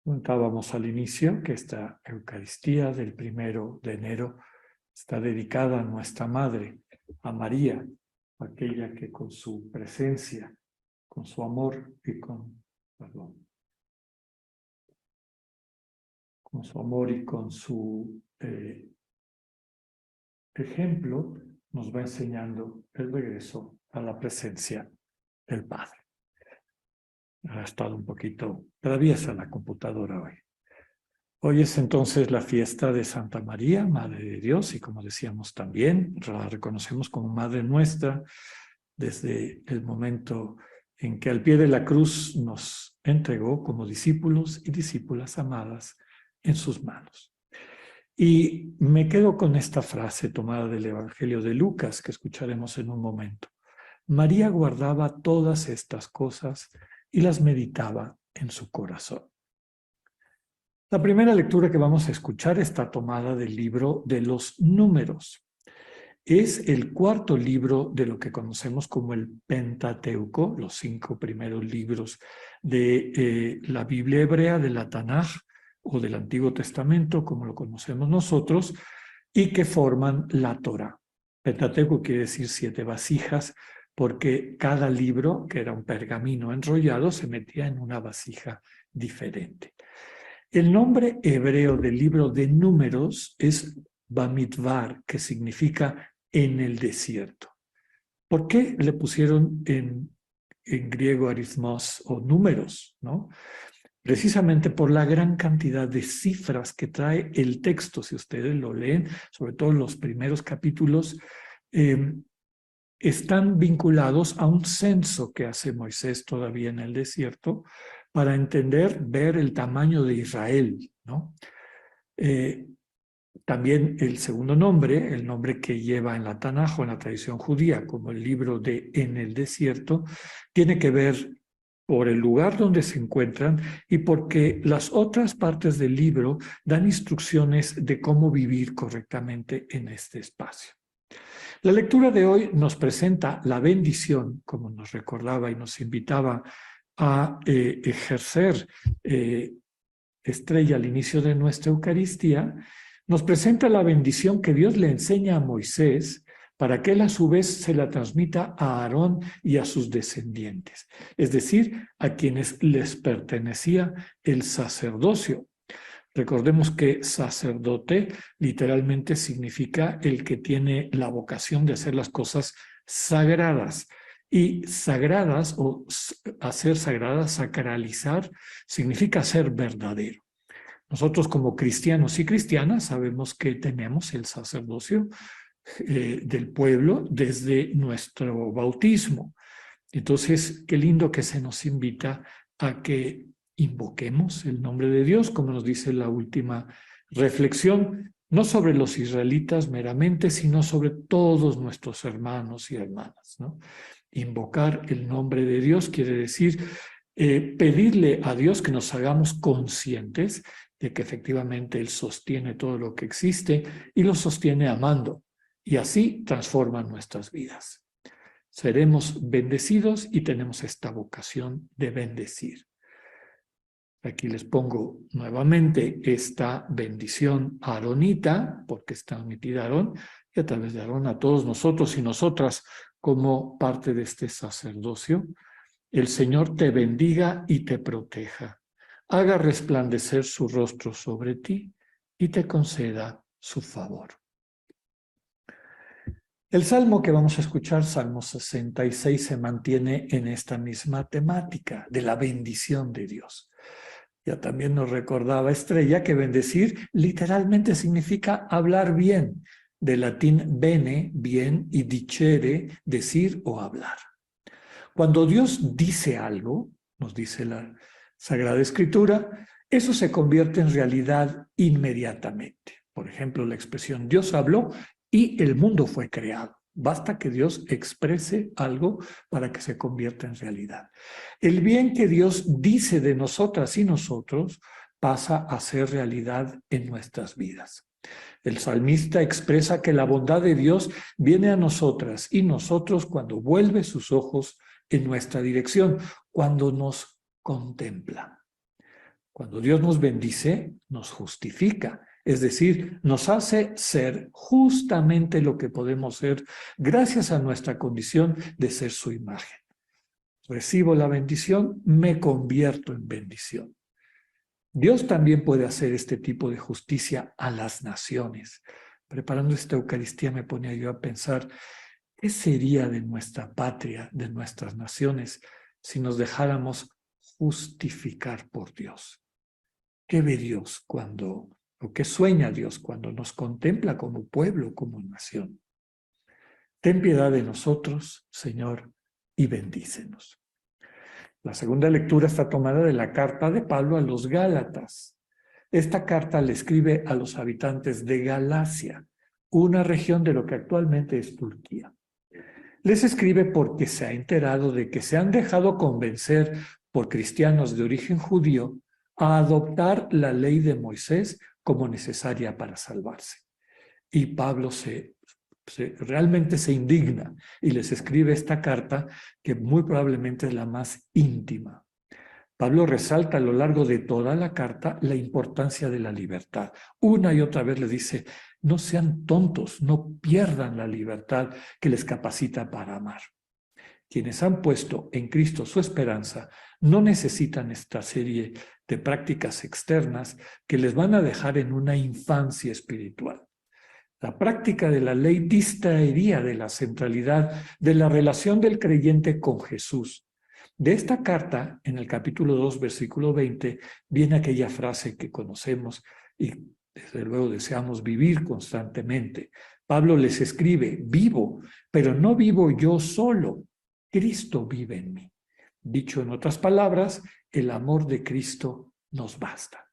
Comentábamos al inicio que esta Eucaristía del 1 de enero está dedicada a nuestra Madre, a María, aquella que con su presencia, con su amor y con su amor y con su ejemplo, nos va enseñando el regreso a la presencia del Padre. Ha estado un poquito traviesa la computadora hoy. Hoy es entonces la fiesta de Santa María, Madre de Dios, y como decíamos también, la reconocemos como Madre nuestra desde el momento en que al pie de la cruz nos entregó como discípulos y discípulas amadas en sus manos. Y me quedo con esta frase tomada del Evangelio de Lucas que escucharemos en un momento. María guardaba todas estas cosas y las meditaba en su corazón. La primera lectura que vamos a escuchar está tomada del libro de los Números. Es el cuarto libro de lo que conocemos como el Pentateuco, los 5 primeros libros de la Biblia hebrea, de la Tanaj o del Antiguo Testamento, como lo conocemos nosotros, y que forman la Torá. Pentateuco quiere decir 7 vasijas, porque cada libro, que era un pergamino enrollado, se metía en una vasija diferente. El nombre hebreo del libro de Números es Bamidbar, que significa en el desierto. ¿Por qué le pusieron en griego aritmos o números, ¿no? Precisamente por la gran cantidad de cifras que trae el texto. Si ustedes lo leen, sobre todo los primeros capítulos, están vinculados a un censo que hace Moisés todavía en el desierto para entender, ver el tamaño de Israel, ¿no? También el segundo nombre, el nombre que lleva en la Tanaj o en la tradición judía como el libro de En el desierto, tiene que ver por el lugar donde se encuentran y porque las otras partes del libro dan instrucciones de cómo vivir correctamente en este espacio. La lectura de hoy nos presenta la bendición, como nos recordaba y nos invitaba a ejercer Estrella al inicio de nuestra Eucaristía, nos presenta la bendición que Dios le enseña a Moisés para que él a su vez se la transmita a Aarón y a sus descendientes, es decir, a quienes les pertenecía el sacerdocio. Recordemos que sacerdote literalmente significa el que tiene la vocación de hacer las cosas sagradas. Y sagradas o hacer sagradas, sacralizar, significa ser verdadero. Nosotros como cristianos y cristianas sabemos que tenemos el sacerdocio del pueblo desde nuestro bautismo. Entonces, qué lindo que se nos invita a que invoquemos el nombre de Dios, como nos dice la última reflexión, no sobre los israelitas meramente, sino sobre todos nuestros hermanos y hermanas, ¿no? Invocar el nombre de Dios quiere decir pedirle a Dios que nos hagamos conscientes de que efectivamente Él sostiene todo lo que existe y lo sostiene amando, y así transforma nuestras vidas. Seremos bendecidos y tenemos esta vocación de bendecir. Aquí les pongo nuevamente esta bendición aaronita, porque está transmitida a Aarón, y a través de Aarón a todos nosotros y nosotras como parte de este sacerdocio. El Señor te bendiga y te proteja, haga resplandecer su rostro sobre ti y te conceda su favor. El salmo que vamos a escuchar, Salmo 66, se mantiene en esta misma temática de la bendición de Dios. Ya también nos recordaba Estrella que bendecir literalmente significa hablar bien, del latín bene, bien, y dicere, decir o hablar. Cuando Dios dice algo, nos dice la Sagrada Escritura, eso se convierte en realidad inmediatamente. Por ejemplo, la expresión Dios habló y el mundo fue creado. Basta que Dios exprese algo para que se convierta en realidad. El bien que Dios dice de nosotras y nosotros pasa a ser realidad en nuestras vidas. El salmista expresa que la bondad de Dios viene a nosotras y nosotros cuando vuelve sus ojos en nuestra dirección, cuando nos contempla. Cuando Dios nos bendice, nos justifica. Es decir, nos hace ser justamente lo que podemos ser gracias a nuestra condición de ser su imagen. Recibo la bendición, me convierto en bendición. Dios también puede hacer este tipo de justicia a las naciones. Preparando esta Eucaristía me ponía yo a pensar, ¿qué sería de nuestra patria, de nuestras naciones, si nos dejáramos justificar por Dios? ¿Qué ve Dios cuando, o qué sueña Dios cuando nos contempla como pueblo, como nación? Ten piedad de nosotros, Señor, y bendícenos. La segunda lectura está tomada de la carta de Pablo a los Gálatas. Esta carta le escribe a los habitantes de Galacia, una región de lo que actualmente es Turquía. Les escribe porque se ha enterado de que se han dejado convencer por cristianos de origen judío a adoptar la ley de Moisés como necesaria para salvarse. Y Pablo realmente se indigna y les escribe esta carta que muy probablemente es la más íntima. Pablo resalta a lo largo de toda la carta la importancia de la libertad. Una y otra vez le dice, no sean tontos, no pierdan la libertad que les capacita para amar. Quienes han puesto en Cristo su esperanza no necesitan esta serie de prácticas externas que les van a dejar en una infancia espiritual. La práctica de la ley distraería de la centralidad de la relación del creyente con Jesús. De esta carta, en el capítulo 2, versículo 20, viene aquella frase que conocemos y desde luego deseamos vivir constantemente. Pablo les escribe, vivo, pero no vivo yo solo, Cristo vive en mí. Dicho en otras palabras, el amor de Cristo nos basta.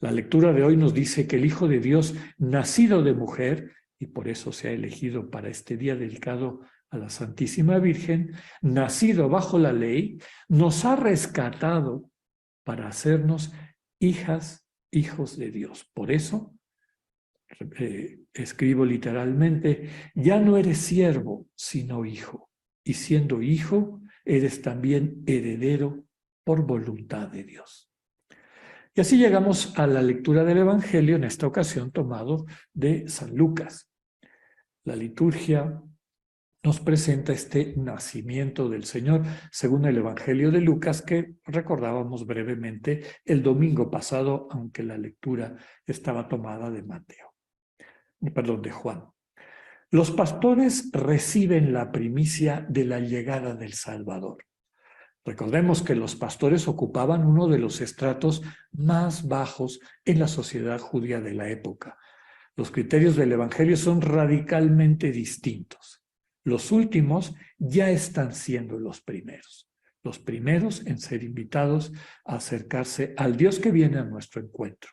La lectura de hoy nos dice que el Hijo de Dios, nacido de mujer, y por eso se ha elegido para este día dedicado a la Santísima Virgen, nacido bajo la ley, nos ha rescatado para hacernos hijas, hijos de Dios. Por eso, escribo literalmente, ya no eres siervo, sino hijo. Y siendo hijo, eres también heredero por voluntad de Dios. Y así llegamos a la lectura del Evangelio, en esta ocasión tomado de San Lucas. La liturgia nos presenta este nacimiento del Señor, según el Evangelio de Lucas, que recordábamos brevemente el domingo pasado, aunque la lectura estaba tomada de de Juan. Los pastores reciben la primicia de la llegada del Salvador. Recordemos que los pastores ocupaban uno de los estratos más bajos en la sociedad judía de la época. Los criterios del Evangelio son radicalmente distintos. Los últimos ya están siendo los primeros en ser invitados a acercarse al Dios que viene a nuestro encuentro.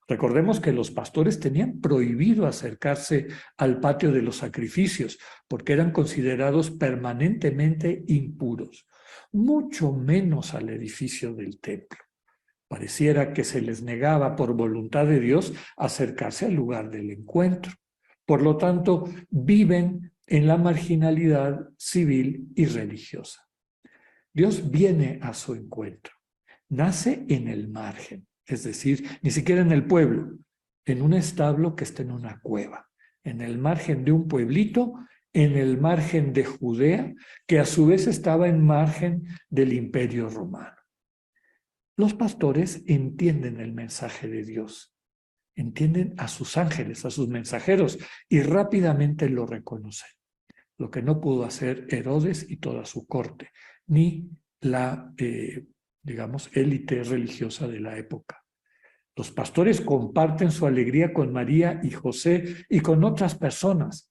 Recordemos que los pastores tenían prohibido acercarse al patio de los sacrificios porque eran considerados permanentemente impuros, mucho menos al edificio del templo. Pareciera que se les negaba por voluntad de Dios acercarse al lugar del encuentro. Por lo tanto, viven en la marginalidad civil y religiosa. Dios viene a su encuentro, nace en el margen. Es decir, ni siquiera en el pueblo, en un establo que está en una cueva, en el margen de un pueblito, en el margen de Judea, que a su vez estaba en margen del Imperio Romano. Los pastores entienden el mensaje de Dios, entienden a sus ángeles, a sus mensajeros, y rápidamente lo reconocen. Lo que no pudo hacer Herodes y toda su corte, ni la élite religiosa de la época. Los pastores comparten su alegría con María y José y con otras personas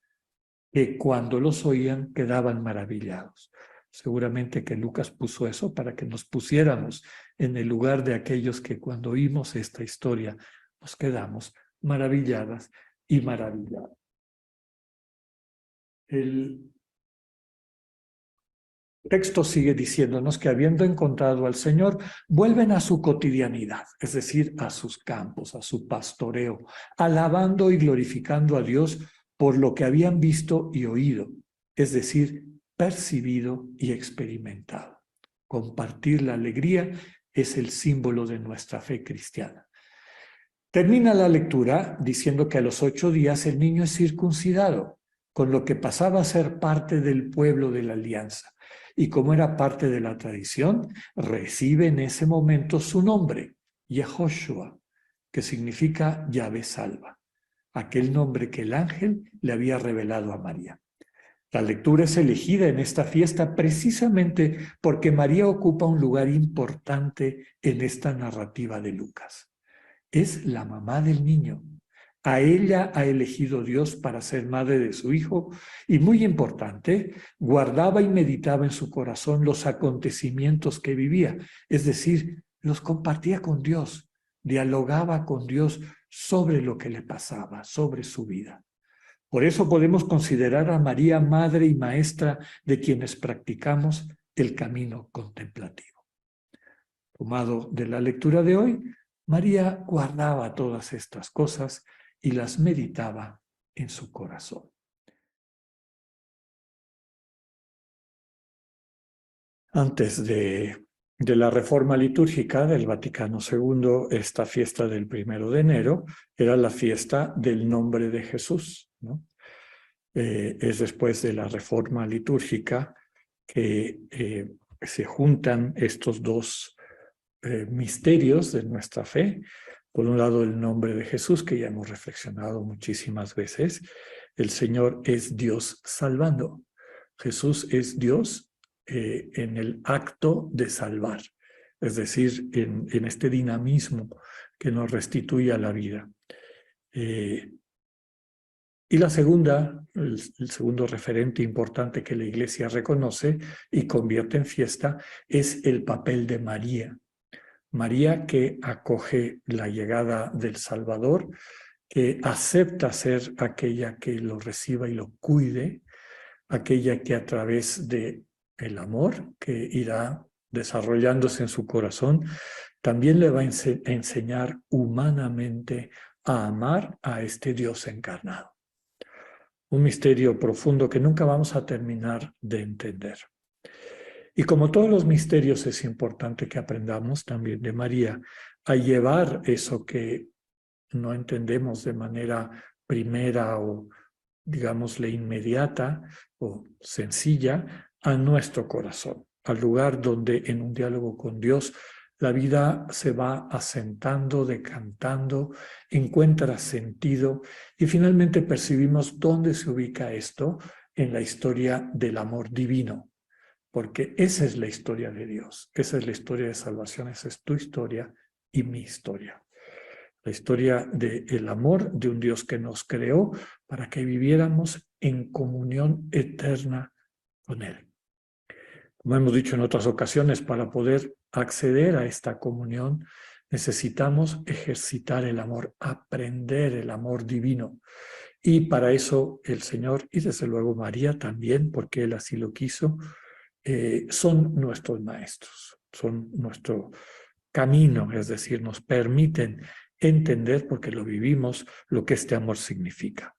que cuando los oían quedaban maravillados. Seguramente que Lucas puso eso para que nos pusiéramos en el lugar de aquellos que cuando oímos esta historia nos quedamos maravilladas y maravillados. El texto sigue diciéndonos que habiendo encontrado al Señor, vuelven a su cotidianidad, es decir, a sus campos, a su pastoreo, alabando y glorificando a Dios por lo que habían visto y oído, es decir, percibido y experimentado. Compartir la alegría es el símbolo de nuestra fe cristiana. Termina la lectura diciendo que a los 8 días el niño es circuncidado, con lo que pasaba a ser parte del pueblo de la alianza. Y como era parte de la tradición, recibe en ese momento su nombre, Yehoshua, que significa Yahvé salva, aquel nombre que el ángel le había revelado a María. La lectura es elegida en esta fiesta precisamente porque María ocupa un lugar importante en esta narrativa de Lucas. Es la mamá del niño. A ella ha elegido Dios para ser madre de su hijo y, muy importante, guardaba y meditaba en su corazón los acontecimientos que vivía, es decir, los compartía con Dios, dialogaba con Dios sobre lo que le pasaba, sobre su vida. Por eso podemos considerar a María madre y maestra de quienes practicamos el camino contemplativo. Tomado de la lectura de hoy, María guardaba todas estas cosas y las meditaba en su corazón. Antes de la reforma litúrgica del Vaticano II, esta fiesta del 1 de enero era la fiesta del nombre de Jesús, ¿no? Es después de la reforma litúrgica que se juntan estos dos misterios de nuestra fe. Por un lado, el nombre de Jesús, que ya hemos reflexionado muchísimas veces. El Señor es Dios salvando. Jesús es Dios en el acto de salvar, es decir, en este dinamismo que nos restituye a la vida. Y la segunda, el segundo referente importante que la Iglesia reconoce y convierte en fiesta es el papel de María. María, que acoge la llegada del Salvador, que acepta ser aquella que lo reciba y lo cuide, aquella que a través de el amor que irá desarrollándose en su corazón, también le va a enseñar humanamente a amar a este Dios encarnado. Un misterio profundo que nunca vamos a terminar de entender. Y como todos los misterios, es importante que aprendamos también de María a llevar eso que no entendemos de manera primera o, digámosle, inmediata o sencilla a nuestro corazón, al lugar donde en un diálogo con Dios la vida se va asentando, decantando, encuentra sentido y finalmente percibimos dónde se ubica esto en la historia del amor divino. Porque esa es la historia de Dios, esa es la historia de salvación, esa es tu historia y mi historia. La historia del amor de un Dios que nos creó para que viviéramos en comunión eterna con Él. Como hemos dicho en otras ocasiones, para poder acceder a esta comunión necesitamos ejercitar el amor, aprender el amor divino. Y para eso el Señor, y desde luego María también, porque Él así lo quiso, son nuestros maestros, son nuestro camino, es decir, nos permiten entender, porque lo vivimos, lo que este amor significa.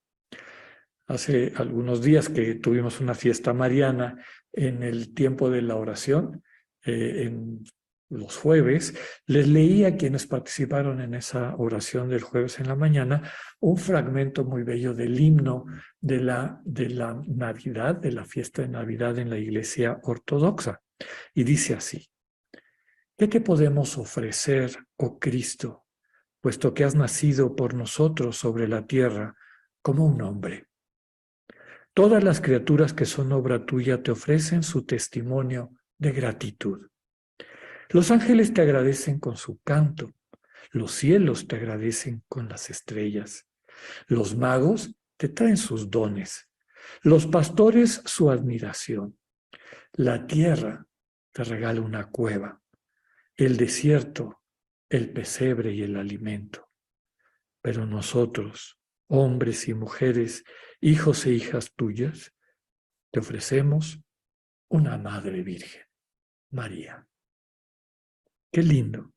Hace algunos días que tuvimos una fiesta mariana en el tiempo de la oración, en los jueves, les leí a quienes participaron en esa oración del jueves en la mañana un fragmento muy bello del himno de la Navidad, de la fiesta de Navidad en la Iglesia Ortodoxa. Y dice así: ¿qué te podemos ofrecer, oh Cristo, puesto que has nacido por nosotros sobre la tierra como un hombre? Todas las criaturas que son obra tuya te ofrecen su testimonio de gratitud. Los ángeles te agradecen con su canto, los cielos te agradecen con las estrellas, los magos te traen sus dones, los pastores su admiración, la tierra te regala una cueva, el desierto, el pesebre y el alimento. Pero nosotros, hombres y mujeres, hijos e hijas tuyas, te ofrecemos una Madre Virgen, María. Qué lindo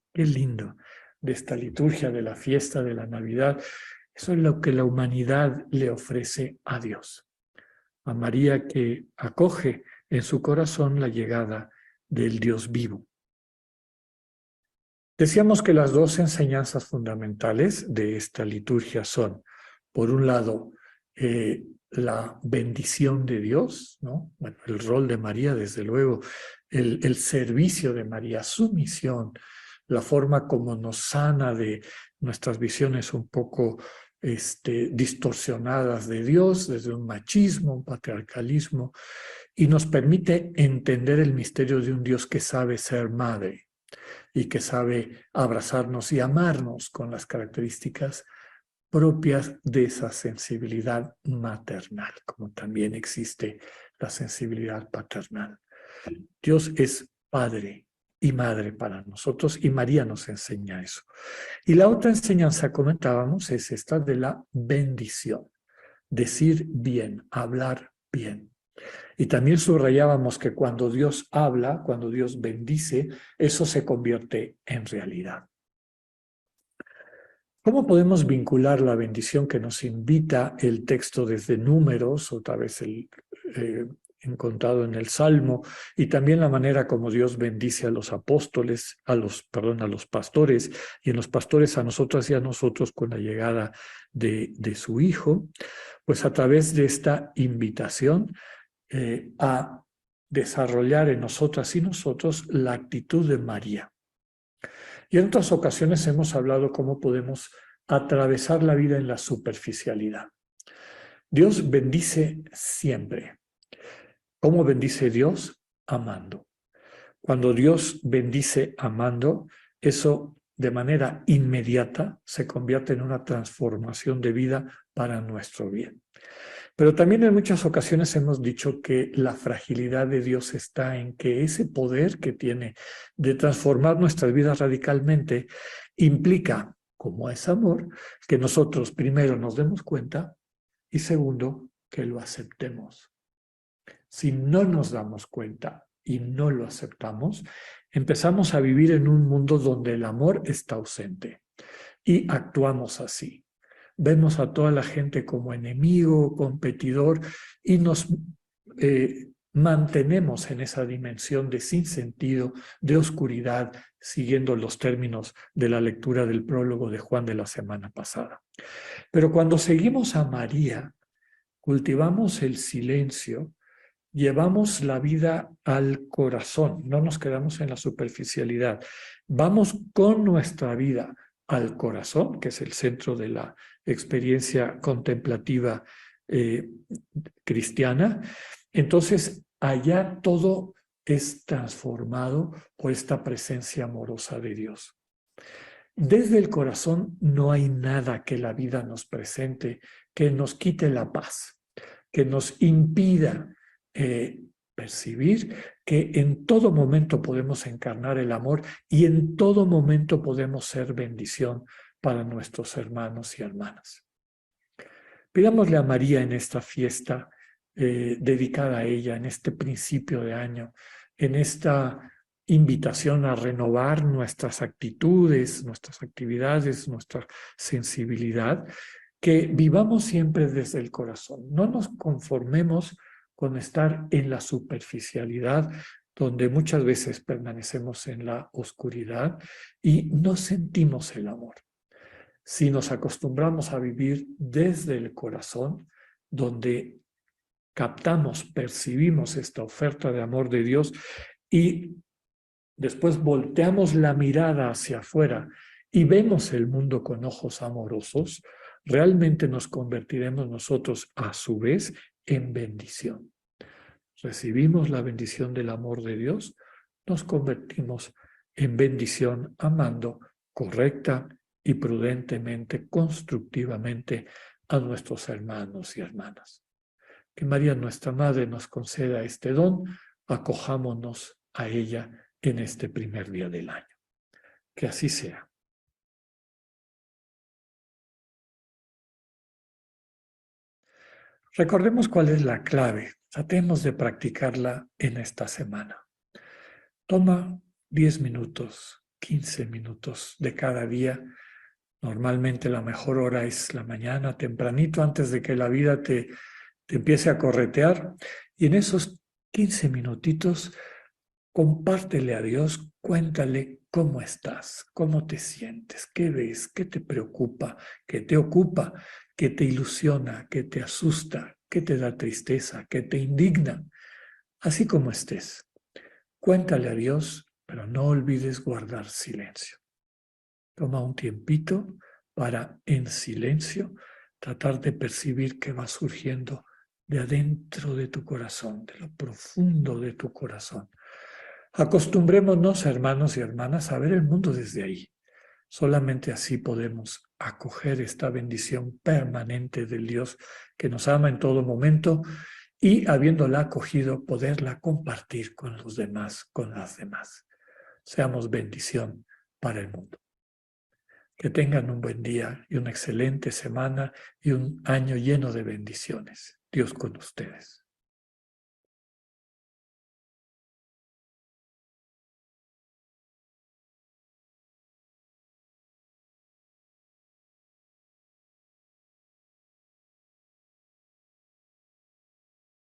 de esta liturgia de la fiesta de la Navidad. Eso es lo que la humanidad le ofrece a Dios. A María, que acoge en su corazón la llegada del Dios vivo. Decíamos que las dos enseñanzas fundamentales de esta liturgia son, por un lado, la bendición de Dios, ¿no? Bueno, el rol de María, desde luego, el servicio de María, su misión, la forma como nos sana de nuestras visiones un poco distorsionadas de Dios, desde un machismo, un patriarcalismo, y nos permite entender el misterio de un Dios que sabe ser madre y que sabe abrazarnos y amarnos con las características propias de esa sensibilidad maternal, como también existe la sensibilidad paternal. Dios es Padre y Madre para nosotros y María nos enseña eso. Y la otra enseñanza, comentábamos, es esta de la bendición, decir bien, hablar bien. Y también subrayábamos que cuando Dios habla, cuando Dios bendice, eso se convierte en realidad. ¿Cómo podemos vincular la bendición que nos invita el texto desde Números, otra vez encontrado en el Salmo, y también la manera como Dios bendice a los apóstoles, a los pastores, y en los pastores a nosotras y a nosotros con la llegada de su Hijo? Pues a través de esta invitación a desarrollar en nosotras y nosotros la actitud de María. Y en otras ocasiones hemos hablado cómo podemos atravesar la vida en la superficialidad. Dios bendice siempre. ¿Cómo bendice Dios? Amando. Cuando Dios bendice amando, eso de manera inmediata se convierte en una transformación de vida para nuestro bien. Pero también en muchas ocasiones hemos dicho que la fragilidad de Dios está en que ese poder que tiene de transformar nuestras vidas radicalmente implica, como es amor, que nosotros primero nos demos cuenta y segundo, que lo aceptemos. Si no nos damos cuenta y no lo aceptamos, empezamos a vivir en un mundo donde el amor está ausente y actuamos así. Vemos a toda la gente como enemigo, competidor, y nos mantenemos en esa dimensión de sinsentido, de oscuridad, siguiendo los términos de la lectura del prólogo de Juan de la semana pasada. Pero cuando seguimos a María, cultivamos el silencio, llevamos la vida al corazón, no nos quedamos en la superficialidad. Vamos con nuestra vida al corazón, que es el centro de la experiencia contemplativa cristiana. Entonces, allá todo es transformado por esta presencia amorosa de Dios. Desde el corazón no hay nada que la vida nos presente que nos quite la paz, que nos impida percibir que en todo momento podemos encarnar el amor y en todo momento podemos ser bendición para nuestros hermanos y hermanas. Pidámosle a María en esta fiesta dedicada a ella, en este principio de año, en esta invitación a renovar nuestras actitudes, nuestras actividades, nuestra sensibilidad, que vivamos siempre desde el corazón. No nos conformemos con estar en la superficialidad, donde muchas veces permanecemos en la oscuridad y no sentimos el amor. Si nos acostumbramos a vivir desde el corazón, donde captamos, percibimos esta oferta de amor de Dios y después volteamos la mirada hacia afuera y vemos el mundo con ojos amorosos, realmente nos convertiremos nosotros a su vez en bendición. Recibimos la bendición del amor de Dios, nos convertimos en bendición amando correcta y prudentemente, constructivamente a nuestros hermanos y hermanas. Que María, nuestra Madre, nos conceda este don, acojámonos a ella en este primer día del año. Que así sea. Recordemos cuál es la clave. Tratemos de practicarla en esta semana. Toma 10 minutos, 15 minutos de cada día. Normalmente la mejor hora es la mañana, tempranito, antes de que la vida te empiece a corretear. Y en esos 15 minutitos, compártele a Dios, cuéntale cómo estás, cómo te sientes, qué ves, qué te preocupa, qué te ocupa, qué te ilusiona, qué te asusta, qué te da tristeza, qué te indigna, así como estés. Cuéntale a Dios, pero no olvides guardar silencio. Toma un tiempito para, en silencio, tratar de percibir qué va surgiendo de adentro de tu corazón, de lo profundo de tu corazón. Acostumbrémonos, hermanos y hermanas, a ver el mundo desde ahí. Solamente así podemos acoger esta bendición permanente del Dios que nos ama en todo momento y, habiéndola acogido, poderla compartir con los demás, con las demás. Seamos bendición para el mundo. Que tengan un buen día y una excelente semana y un año lleno de bendiciones. Dios con ustedes.